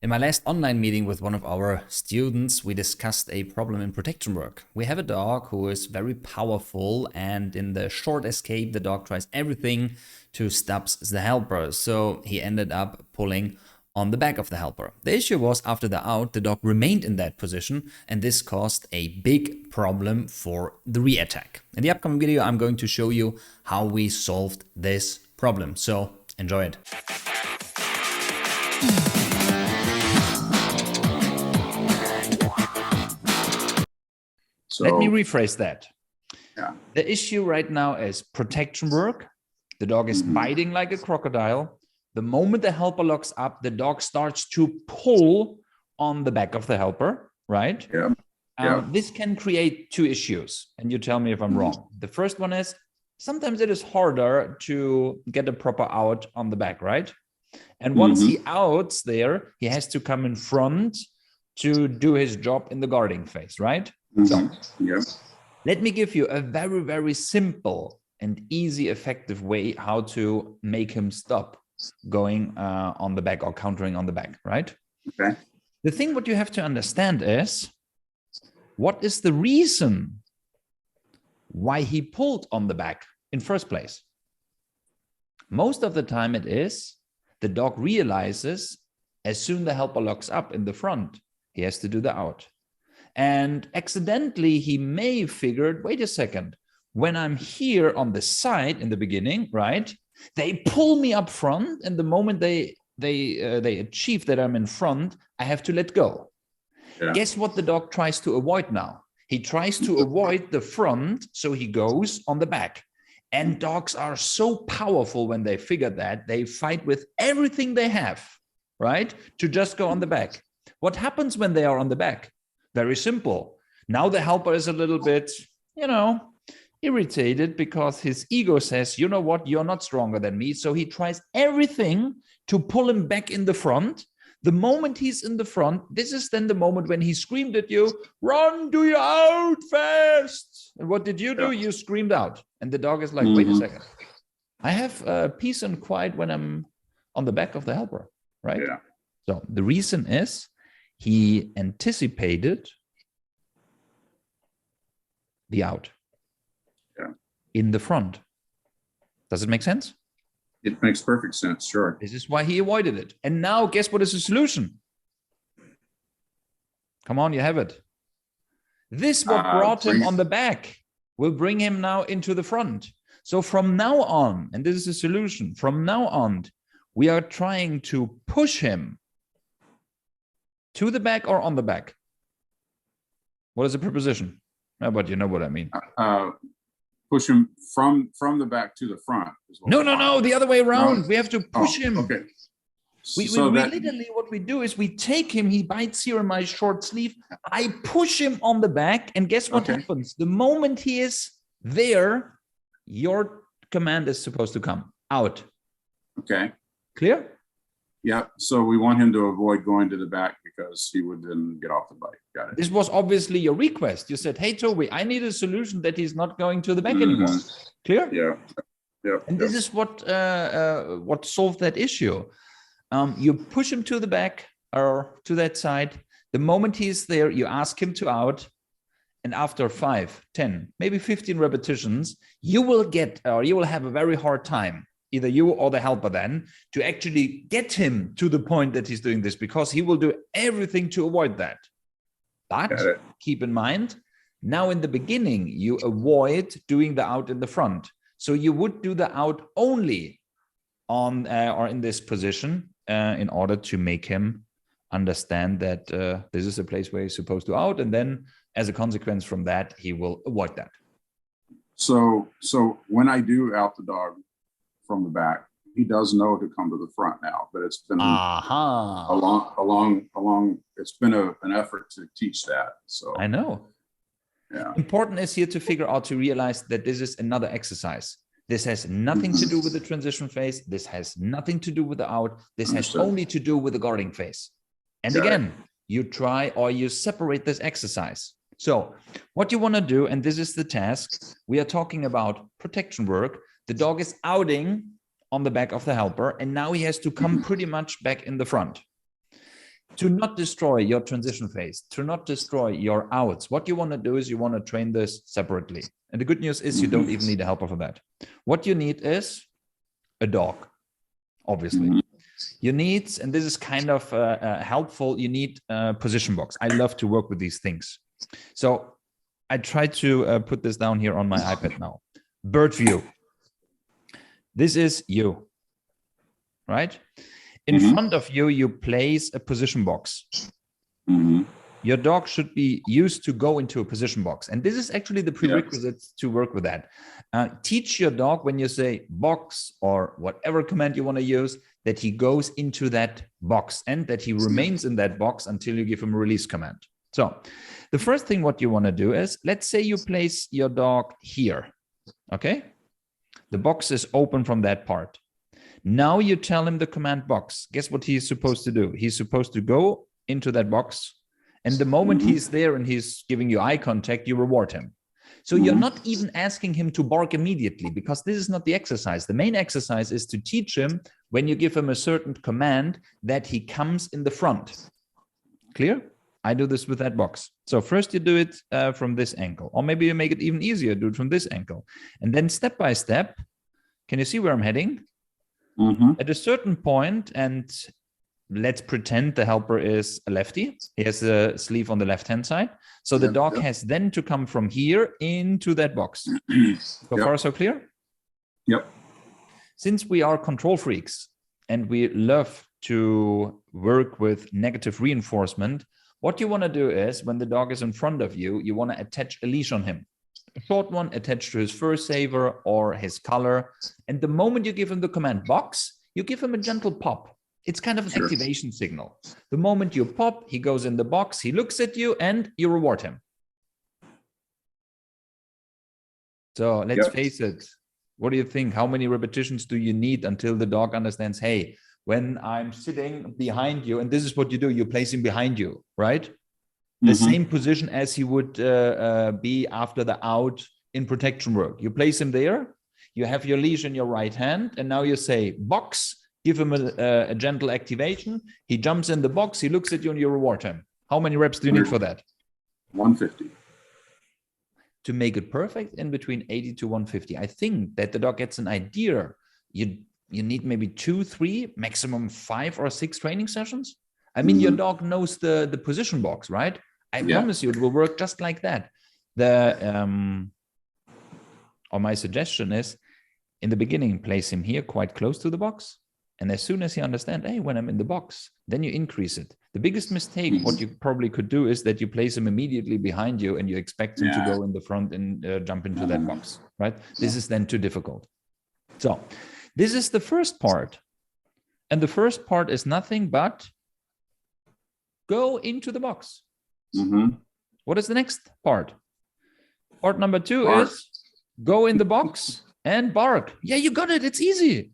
In my last online meeting with one of our students, we discussed a problem in protection work. We have a dog who is very powerful, and in the short escape, the dog tries everything to stop the helper. So he ended up pulling on the back of the helper. The issue was after the out, the dog remained in that position, and this caused a big problem for the re-attack. In the upcoming video, I'm going to show you how we solved this problem. So enjoy it. Let me rephrase that. Yeah. The issue right now is protection work. The dog is biting like a crocodile. The moment the helper locks up, the dog starts to pull on the back of the helper, right? Yeah. This can create two issues, and you tell me if I'm wrong. The first one is sometimes it is harder to get a proper out on the back, right? And once he outs there, he has to come in front to do his job in the guarding phase, right? So, let me give you a very, very simple and easy, effective way how to make him stop going on the back or countering on the back, right? Okay. The thing what you have to understand is, what is the reason why he pulled on the back in first place? Most of the time it is the dog realizes as soon the helper locks up in the front, he has to do the out. And accidentally, he may have figured, wait a second, when I'm here on the side in the beginning, right, they pull me up front, and the moment they achieve that I'm in front, I have to let go. Yeah. Guess what the dog tries to avoid now? He tries to avoid the front, so he goes on the back. And dogs are so powerful when they figure that, they fight with everything they have, right, to just go on the back. What happens when they are on the back? Very simple. Now the helper is a little bit, irritated because his ego says, you know what, you're not stronger than me. So he tries everything to pull him back in the front. The moment he's in the front, this is then the moment when he screamed at you, run, do you out fast? And what did you do? You screamed out. And the dog is like, wait a second. I have peace and quiet when I'm on the back of the helper, right? Yeah. So the reason is, he anticipated the out in the front. Does it make sense? It makes perfect sense, sure. This is why he avoided it. And now guess what is the solution? Come on, you have it. This what brought him on the back will bring him now into the front. So from now on, and this is the solution, from now on, we are trying to push him to the back or on the back? What is the preposition? But you know what I mean. Push him from the back to the front. No, the other way around. No. We have to push him. Okay. We literally, what we do is we take him, he bites here in my short sleeve. I push him on the back, and guess what happens? The moment he is there, your command is supposed to come out. Okay. Clear? Yeah, so we want him to avoid going to the back because he would then get off the bike. Got it. This was obviously your request. You said, hey, Toby, I need a solution that he's not going to the back anymore. Clear? Yeah. And this is what solved that issue. You push him to the back or to that side. The moment he's there, you ask him to out. And after 5, 10, maybe 15 repetitions, you will have a very hard time, either you or the helper then, to actually get him to the point that he's doing this, because he will do everything to avoid that. But keep in mind, now in the beginning, you avoid doing the out in the front. So you would do the out only on or in this position in order to make him understand that this is a place where he's supposed to out. And then as a consequence from that, he will avoid that. So when I do out the dog from the back, he does know to come to the front now, but it's been a long it's been an effort to teach that. So I know. Yeah. Important is here to figure out, to realize that this is another exercise. This has nothing to do with the transition phase. This has nothing to do with the out. This has only to do with the guarding phase. And again, you try or you separate this exercise. So what you want to do, and this is the task, we are talking about protection work. The dog is outing on the back of the helper, and now he has to come pretty much back in the front. To not destroy your transition phase, to not destroy your outs, what you want to do is you want to train this separately. And the good news is you don't even need a helper for that. What you need is a dog, obviously. You need, and this is kind of helpful, you need a position box. I love to work with these things. So I try to put this down here on my iPad now. Bird view. This is you, right? In front of you, you place a position box. Your dog should be used to go into a position box. And this is actually the prerequisite to work with that. Teach your dog when you say box or whatever command you want to use, that he goes into that box and that he remains in that box until you give him a release command. So the first thing what you want to do is, let's say you place your dog here, okay? The box is open from that part. Now you tell him the command box. Guess what he's supposed to do? He's supposed to go into that box. And the moment he's there and he's giving you eye contact, you reward him. So you're not even asking him to bark immediately, because this is not the exercise. The main exercise is to teach him, when you give him a certain command, that he comes in the front. Clear? I do this with that box. So first you do it from this angle, or maybe you make it even easier, do it from this angle. And then step by step, can you see where I'm heading? At a certain point, and let's pretend the helper is a lefty. He has a sleeve on the left-hand side. So the dog has then to come from here into that box. So far, so clear? Yep. Since we are control freaks and we love to work with negative reinforcement, what you want to do is, when the dog is in front of you, you want to attach a leash on him. A short one attached to his fur saver or his collar. And the moment you give him the command box, you give him a gentle pop. It's kind of an activation signal. The moment you pop, he goes in the box, he looks at you, and you reward him. So let's face it. What do you think? How many repetitions do you need until the dog understands, hey, when I'm sitting behind you, and this is what you do, you place him behind you, right? The same position as he would be after the out in protection work. You place him there, you have your leash in your right hand, and now you say box, give him a gentle activation. He jumps in the box, he looks at you, and you reward him. How many reps do you need for that? 150. To make it perfect, in between 80 to 150. I think that the dog gets an idea. You need maybe 2, 3, maximum 5 or 6 training sessions. I mean, your dog knows the position box, right? I promise you, it will work just like that. Or my suggestion is, in the beginning, place him here quite close to the box. And as soon as he understands, hey, when I'm in the box, then you increase it. The biggest mistake, what you probably could do, is that you place him immediately behind you and you expect him to go in the front and jump into that box, right? This is then too difficult. So this is the first part. And the first part is nothing but go into the box. What is the next part? Part number 2 is go in the box and bark. Yeah, you got it. It's easy.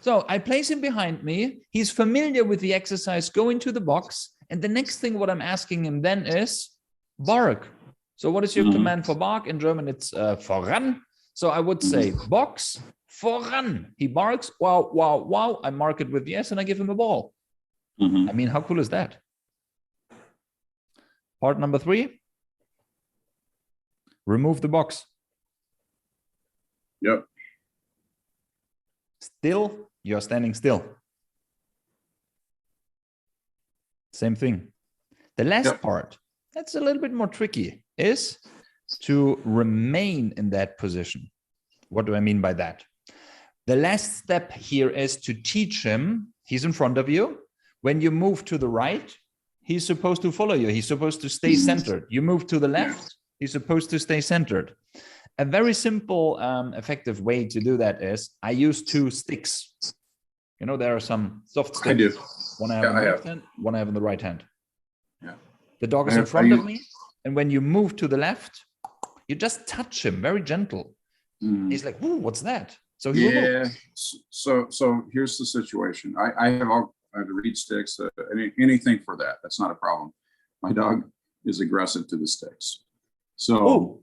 So I place him behind me. He's familiar with the exercise. Go into the box. And the next thing what I'm asking him then is bark. So what is your command for bark? In German, it's voran. So I would say box, voran. He barks. Wow, wow, wow. I mark it with yes, and I give him a ball. I mean, how cool is that? Part number 3, remove the box. Still, you're standing still. Same thing. The last part, that's a little bit more tricky, is to remain in that position. What do I mean by that? The last step here is to teach him, he's in front of you. When you move to the right, he's supposed to follow you. He's supposed to stay centered. You move to the left, he's supposed to stay centered. A very simple, effective way to do that is I use 2 sticks. You know, there are some soft sticks. I do. One I have on the left hand, one I have on the right hand. The dog is in front of me. And when you move to the left, you just touch him, very gentle. He's like, ooh, what's that? So he will move. So here's the situation. I have all the reed sticks, anything for that. That's not a problem. My dog is aggressive to the sticks. So,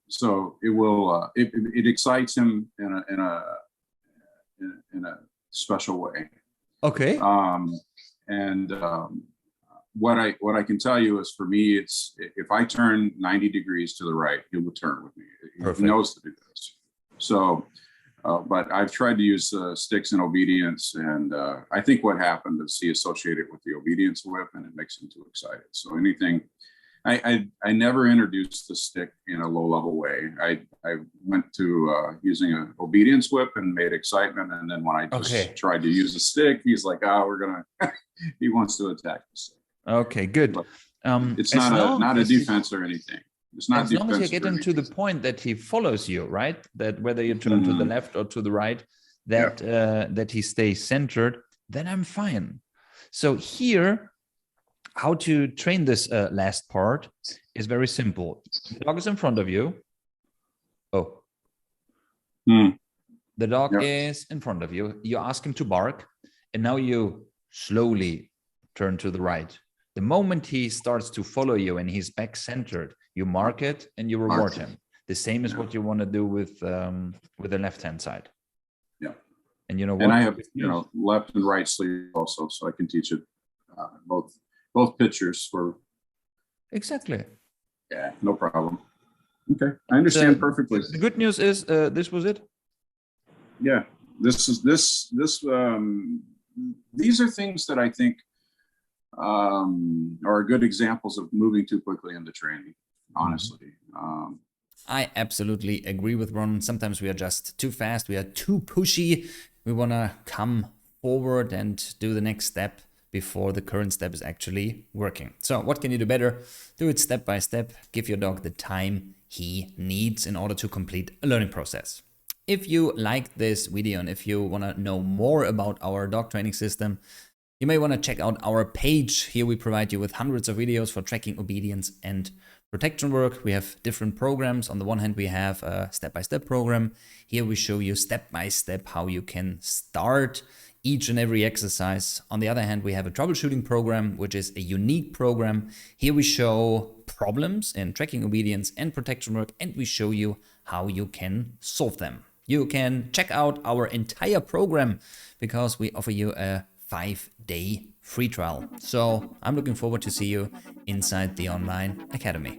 so it will, it excites him in a special way. Okay. And what I can tell you is, for me, it's if I turn 90 degrees to the right, he will turn with me. Perfect. He knows to do this. So, but I've tried to use sticks in obedience, and I think what happened is he associated with the obedience whip, and it makes him too excited. So anything, I never introduced the stick in a low level way. I went to using an obedience whip and made excitement, and then when I just tried to use a stick, he's like, "Oh, we're gonna." He wants to attack the stick. Okay, good. It's not a defense or anything. It's not as long as you get him to the point that he follows you, right? That whether you turn to the left or to the right, that that he stays centered, then I'm fine. So here, how to train this last part is very simple. The dog is in front of you. Oh. The dog is in front of you. You ask him to bark, and now you slowly turn to the right. The moment he starts to follow you and he's back centered, you mark it and you reward him. The same is what you want to do with the left-hand side. Yeah. And you know what? And I have left and right sleeve also, so I can teach it both pictures for. Exactly. Yeah, no problem. Okay, I understand perfectly. The good news is this was it. Yeah, these are things that I think are good examples of moving too quickly into training, honestly. I absolutely agree with Ron. Sometimes we are just too fast. We are too pushy. We want to come forward and do the next step before the current step is actually working. So what can you do better? Do it step by step. Give your dog the time he needs in order to complete a learning process. If you like this video and if you want to know more about our dog training system, you may want to check out our page. Here we provide you with hundreds of videos for tracking obedience and protection work. We have different programs. On the one hand, we have a step-by-step program. Here we show you step-by-step how you can start each and every exercise. On the other hand, we have a troubleshooting program, which is a unique program. Here we show problems in tracking obedience and protection work, and we show you how you can solve them. You can check out our entire program because we offer you a 5-day free trial. So I'm looking forward to see you inside the online academy.